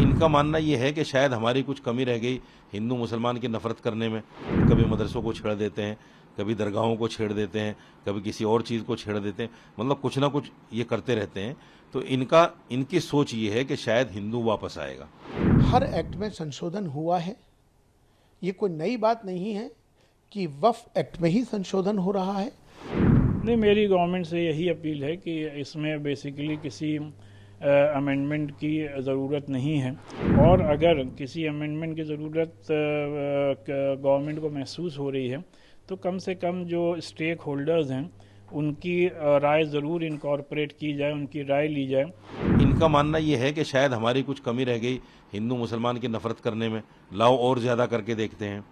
इनका मानना ये है कि शायद हमारी कुछ कमी रह गई हिंदू मुसलमान की नफरत करने में। कभी मदरसों को छेड़ देते हैं, कभी दरगाहों को छेड़ देते हैं, कभी किसी और चीज़ को छेड़ देते हैं, मतलब कुछ ना कुछ ये करते रहते हैं। तो इनकी सोच ये है कि शायद हिंदू वापस आएगा। हर एक्ट में संशोधन हुआ है, ये कोई नई बात नहीं है कि वक्फ एक्ट में ही संशोधन हो रहा है। नहीं, मेरी गवर्नमेंट से यही अपील है कि इसमें बेसिकली किसी अमेंडमेंट की ज़रूरत नहीं है, और अगर किसी अमेंडमेंट की ज़रूरत गवर्नमेंट को महसूस हो रही है तो कम से कम जो स्टेक होल्डर्स हैं उनकी राय ज़रूर इनकॉर्पोरेट की जाए, उनकी राय ली जाए। इनका मानना ये है कि शायद हमारी कुछ कमी रह गई हिंदू मुसलमान की नफरत करने में, लाओ और ज़्यादा करके देखते हैं।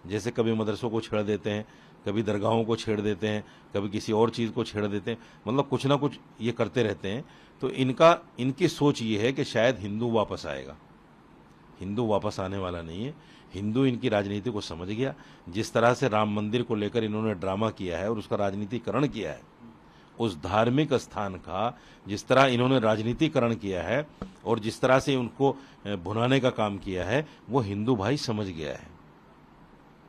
जैसे कभी मदरसों को छेड़ देते हैं, कभी दरगाहों को छेड़ देते हैं, कभी किसी और चीज़ को छेड़ देते हैं, मतलब कुछ ना कुछ ये करते रहते हैं। तो इनकी सोच ये है कि शायद हिंदू वापस आएगा। हिंदू वापस आने वाला नहीं है। हिंदू इनकी राजनीति को समझ गया। जिस तरह से राम मंदिर को लेकर इन्होंने ड्रामा किया है और उसका राजनीतिकरण किया है, उस धार्मिक स्थान का जिस तरह इन्होंने राजनीतिकरण किया है और जिस तरह से उनको भुनाने का काम किया है, वो हिंदू भाई समझ गया है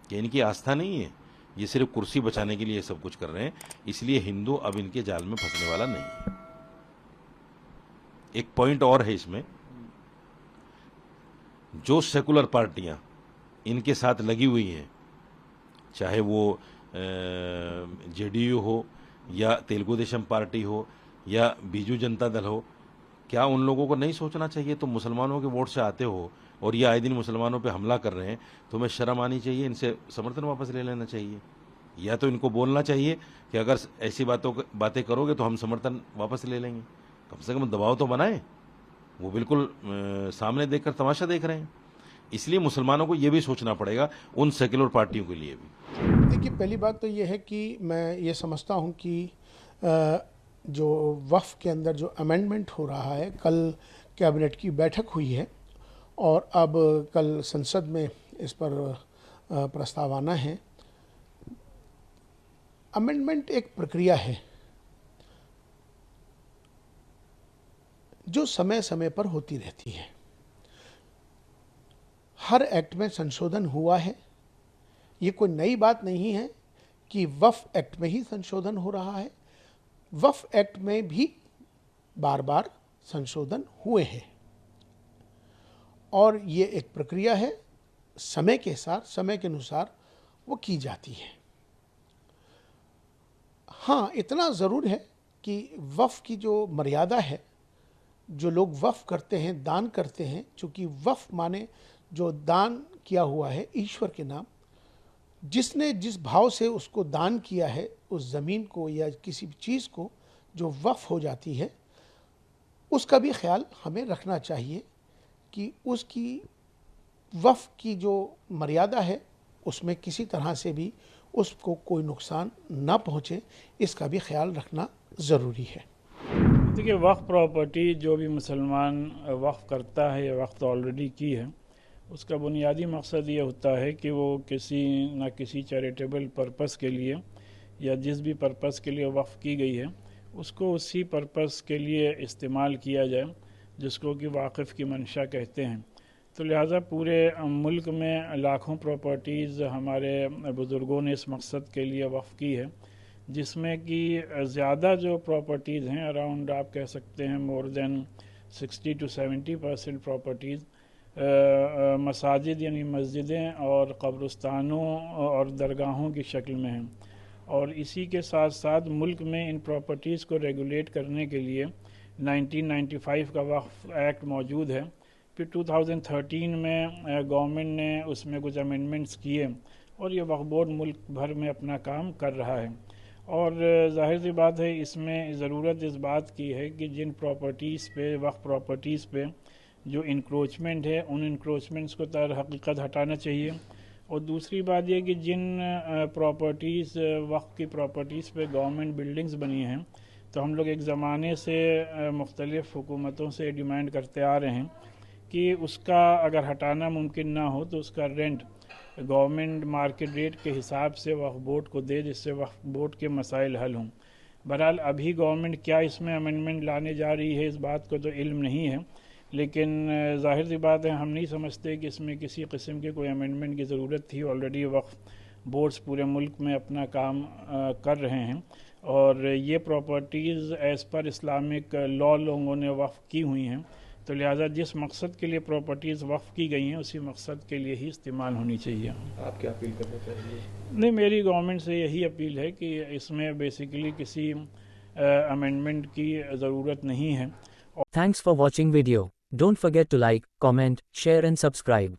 कि इनकी आस्था नहीं है, ये सिर्फ कुर्सी बचाने के लिए सब कुछ कर रहे हैं। इसलिए हिंदू अब इनके जाल में फंसने वाला नहीं है। एक पॉइंट और है इसमें, जो सेकुलर पार्टियां इनके साथ लगी हुई हैं, चाहे वो जेडीयू हो या तेलुगु देशम पार्टी हो या बीजू जनता दल हो, क्या उन लोगों को नहीं सोचना चाहिए? तुम मुसलमानों के वोट से आते हो और ये आए दिन मुसलमानों पे हमला कर रहे हैं, तुम्हें शर्म आनी चाहिए, इनसे समर्थन वापस ले लेना चाहिए। या तो इनको बोलना चाहिए कि अगर ऐसी बातें करोगे तो हम समर्थन वापस ले लेंगे। कम से कम दबाव तो बनाएं। वो बिल्कुल सामने देखकर तमाशा देख रहे हैं। इसलिए मुसलमानों को ये भी सोचना पड़ेगा, उन सेक्युलर पार्टियों के लिए भी। देखिए, पहली बात तो ये है कि मैं ये समझता हूँ कि जो वक्फ के अंदर जो अमेंडमेंट हो रहा है, कल कैबिनेट की बैठक हुई है और अब कल संसद में इस पर प्रस्ताव आना है। अमेंडमेंट एक प्रक्रिया है जो समय समय पर होती रहती है। हर एक्ट में संशोधन हुआ है, ये कोई नई बात नहीं है कि वक्फ एक्ट में ही संशोधन हो रहा है। वक्फ एक्ट में भी बार बार संशोधन हुए हैं और ये एक प्रक्रिया है, समय के साथ, समय के अनुसार वो की जाती है। हाँ, इतना ज़रूर है कि वक्फ की जो मर्यादा है, जो लोग वक्फ करते हैं, दान करते हैं, चूँकि वक्फ माने जो दान किया हुआ है ईश्वर के नाम, जिसने जिस भाव से उसको दान किया है, उस ज़मीन को या किसी भी चीज़ को जो वक्फ हो जाती है, उसका भी ख्याल हमें रखना चाहिए कि उसकी वक्फ की जो मर्यादा है उसमें किसी तरह से भी उसको कोई नुकसान ना पहुँचे, इसका भी ख्याल रखना ज़रूरी है। देखिए, वक्फ प्रॉपर्टी जो भी मुसलमान वक्फ करता है या वक्फ ऑलरेडी की है, उसका बुनियादी मकसद ये होता है कि वो किसी न किसी चैरिटेबल पर्पस के लिए या जिस भी पर्पस के लिए वक्फ की गई है उसको उसी पर्पस के लिए इस्तेमाल किया जाए, जिसको कि वाक़िफ़ की मंशा कहते हैं। तो लिहाजा पूरे मुल्क में लाखों प्रॉपर्टीज़ हमारे बुज़ुर्गों ने इस मकसद के लिए वक्फ की है, जिसमें कि ज़्यादा जो प्रॉपर्टीज़ हैं, अराउंड आप कह सकते हैं मोर देन 60 to 70% प्रॉपर्टीज़ मसाजिद यानी मस्जिदें और कब्रिस्तानों और दरगाहों की शक्ल में हैं। और इसी के साथ साथ मुल्क में इन प्रॉपर्टीज़ को रेगुलेट करने के लिए 1995 का वक्फ एक्ट मौजूद है। फिर 2013 में गवर्नमेंट ने उसमें कुछ अमेंडमेंट्स किए और ये वक्फ बोर्ड मुल्क भर में अपना काम कर रहा है। और जाहिर सी बात है, इसमें ज़रूरत इस बात की है कि जिन प्रॉपर्टीज़ पे, वक्फ प्रॉपर्टीज़ पे जो इंक्रोचमेंट है, उन इंक्रोचमेंट्स को तर हकीकत हटाना चाहिए। और दूसरी बात यह कि जिन प्रॉपर्टीज़, वक्फ की प्रॉपर्टीज़ पे गवर्नमेंट बिल्डिंग्स बनी हैं, तो हम लोग एक ज़माने से मुख्तलिफ़ हुकूमतों से डिमांड करते आ रहे हैं कि उसका अगर हटाना मुमकिन ना हो तो उसका रेंट गवर्नमेंट मार्केट रेट के हिसाब से वक्फ बोर्ड को दे, जिससे वक्फ बोर्ड के मसाइल हल हों। बहरहाल अभी गवर्नमेंट क्या इसमें अमेंडमेंट लाने जा रही है, इस बात को तो इल्म नहीं है, लेकिन ज़ाहिर सी बात है हम नहीं समझते कि इसमें किसी किस्म के कोई अमेंडमेंट की ज़रूरत थी। ऑलरेडी वक्फ बोर्ड्स पूरे मुल्क में अपना काम कर रहे हैं और ये properties as per Islamic law लोगों ने वक्फ की हुई हैं, तो लिहाजा जिस मकसद के लिए प्रॉपर्टीज़ वक्फ की गई हैं उसी मकसद के लिए ही इस्तेमाल होनी चाहिए। आप क्या अपील करना चाहेंगे? नहीं, मेरी गवर्नमेंट से यही अपील है कि इसमें बेसिकली किसी अमेंडमेंट की ज़रूरत नहीं है। Thanks for watching video. Don't forget to like, comment, share and subscribe.